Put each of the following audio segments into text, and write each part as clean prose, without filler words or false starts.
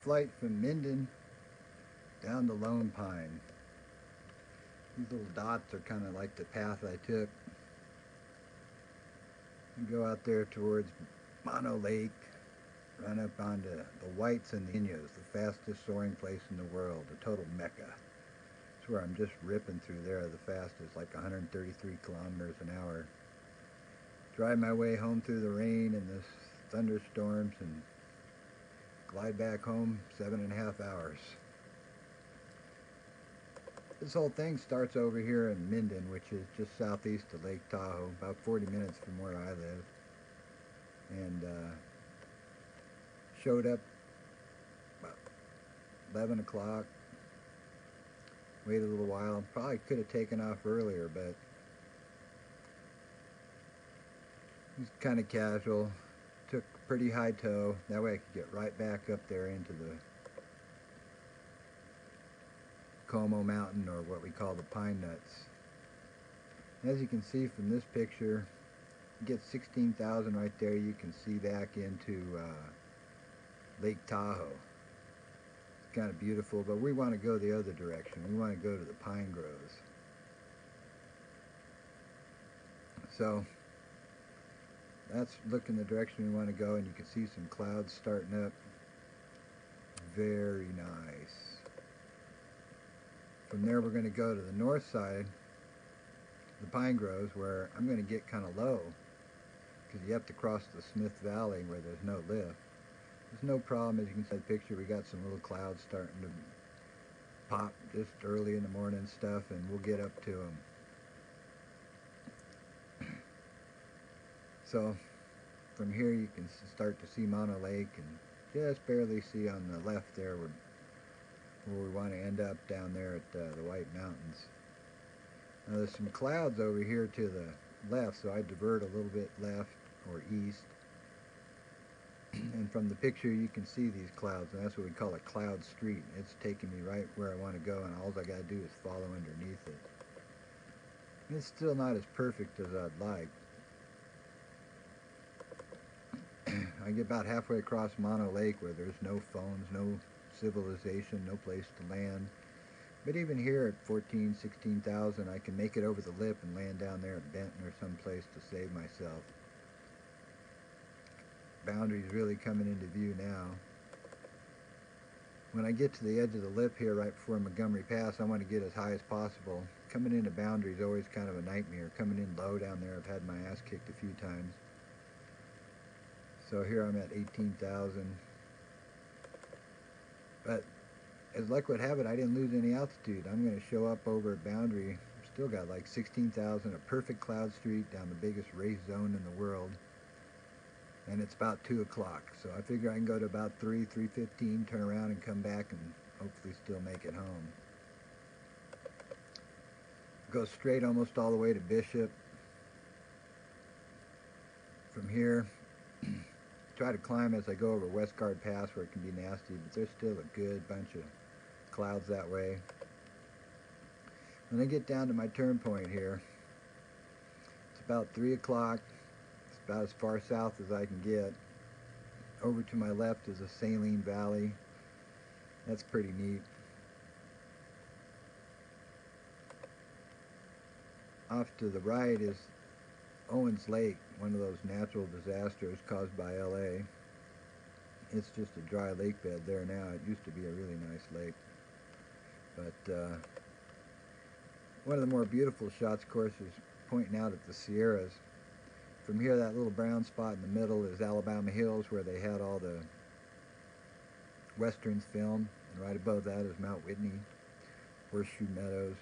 flight from Minden down to Lone Pine. These little dots are kind of like the path I took. You go out there towards Mono Lake, run up onto the Whites and the Inyos, the fastest soaring place in the world, the total mecca. It's where I'm just ripping through there the fastest, like 133 kilometers an hour. Drive my way home through the rain and the thunderstorms and glide back home 7.5 hours. This whole thing starts over here in Minden, which is just southeast of Lake Tahoe, about 40 minutes from where I live. And showed up about 11 o'clock, waited a little while. Probably could have taken off earlier, but it was kind of casual. Took a pretty high tow. That way I could get right back up there into the Como Mountain, or what we call the Pine Nuts. As you can see from this picture, you get 16,000 right there. You can see back into Lake Tahoe. It's kind of beautiful, but we want to go the other direction. We want to go to the pine groves. So that's looking the direction we want to go, and you can see some clouds starting up. Very nice. From there we're going to go to the north side, the pine groves, where I'm going to get kind of low because you have to cross the Smith Valley where there's no lift. There's no problem. As you can see in the picture, we got some little clouds starting to pop just early in the morning and stuff, and we'll get up to them. So from here you can start to see Mono Lake, and just barely see on the left there where we want to end up down there at the White Mountains. Now there's some clouds over here to the left, so I divert a little bit left or east. And from the picture you can see these clouds, and that's what we call a cloud street. It's taking me right where I want to go, and all I got to do is follow underneath it. And it's still not as perfect as I'd like. I get about halfway across Mono Lake where there's no phones, no civilization, no place to land. But even here at 14,000, 16,000, I can make it over the lip and land down there at Benton or someplace to save myself. Boundary's really coming into view now. When I get to the edge of the lip here right before Montgomery Pass, I want to get as high as possible. Coming into Boundary is always kind of a nightmare. Coming in low down there, I've had my ass kicked a few times. So here I'm at 18,000. But as luck would have it, I didn't lose any altitude. I'm going to show up over at Boundary. I've still got like 16,000, a perfect cloud street down the biggest race zone in the world. And it's about 2 o'clock. So I figure I can go to about 3:15, turn around and come back and hopefully still make it home. Go straight almost all the way to Bishop. From here, try to climb as I go over Westgard Pass where it can be nasty, but there's still a good bunch of clouds that way. When I get down to my turn point here, it's about 3 o'clock. It's about as far south as I can get. Over to my left is a saline valley. That's pretty neat. Off to the right is Owens Lake, one of those natural disasters caused by LA. It's just a dry lake bed there now. It used to be a really nice lake. But one of the more beautiful shots, of course, is pointing out at the Sierras. From here, that little brown spot in the middle is Alabama Hills, where they had all the westerns filmed. And right above that is Mount Whitney, Horseshoe Meadows.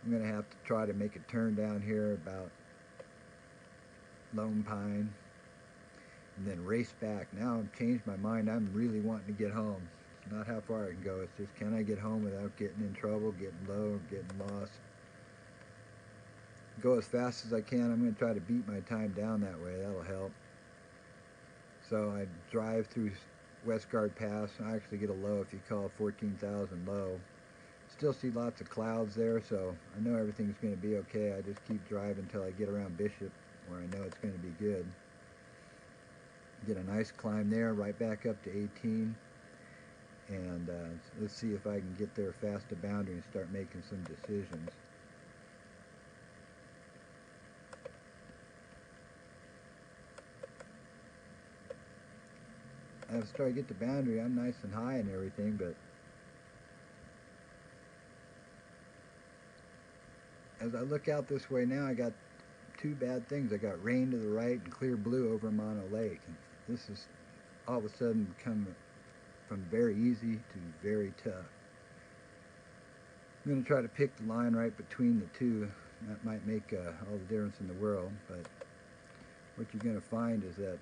I'm going to have to try to make a turn down here about Lone Pine and then race back. Now I've changed my mind. I'm really wanting to get home. It's not how far I can go. It's just, can I get home without getting in trouble, getting low, getting lost? Go as fast as I can. I'm going to try to beat my time down that way. That'll help. So I drive through Westgard Pass. I actually get a low, if you call it 14,000 low. Still see lots of clouds there, so I know everything's going to be okay. I just keep driving until I get around Bishop, where I know it's going to be good. Get a nice climb there, right back up to 18. And let's see if I can get there fast to boundary and start making some decisions. After I get to boundary, I'm nice and high and everything, but as I look out this way now, I got two bad things. I got rain to the right and clear blue over Mono Lake. And this is all of a sudden become from very easy to very tough. I'm going to try to pick the line right between the two. That might make all the difference in the world, but what you're going to find is that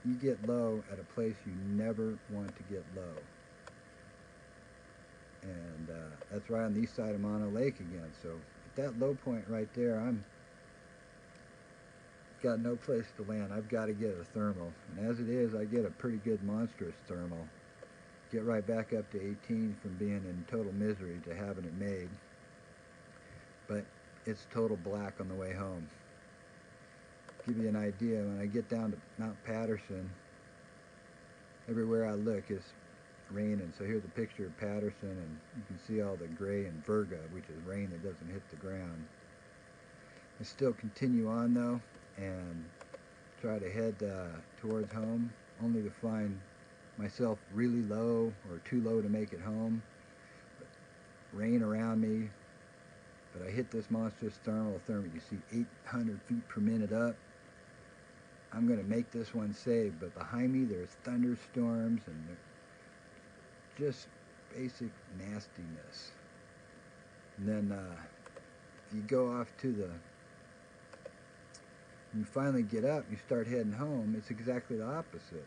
you get low at a place you never want to get low. And that's right on the east side of Mono Lake again. So at that low point right there, I'm got no place to land. I've got to get a thermal. And as it is, I get a pretty good monstrous thermal. Get right back up to 18 from being in total misery to having it made. But it's total black on the way home. Give you an idea, when I get down to Mount Patterson, everywhere I look is raining. So here's a picture of Patterson, and you can see all the gray and virga, which is rain that doesn't hit the ground. I still continue on though, and try to head towards home, only to find myself really low or too low to make it home. Rain around me, but I hit this monstrous thermal. You see 800 feet per minute up. I'm going to make this one save, but behind me there's thunderstorms and just basic nastiness. And then you go off to the, when you finally get up, you start heading home, it's exactly the opposite.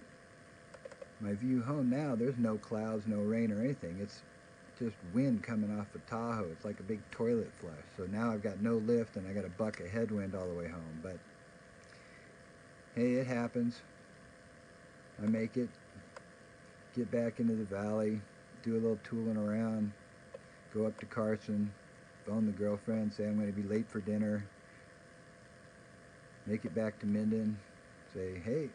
My view home now, there's no clouds, no rain or anything. It's just wind coming off of Tahoe. It's like a big toilet flush. So now I've got no lift and I got a buck of headwind all the way home. But hey, it happens. I make it, get back into the valley, do a little tooling around, go up to Carson, phone the girlfriend, say I'm going to be late for dinner, make it back to Minden, say, hey,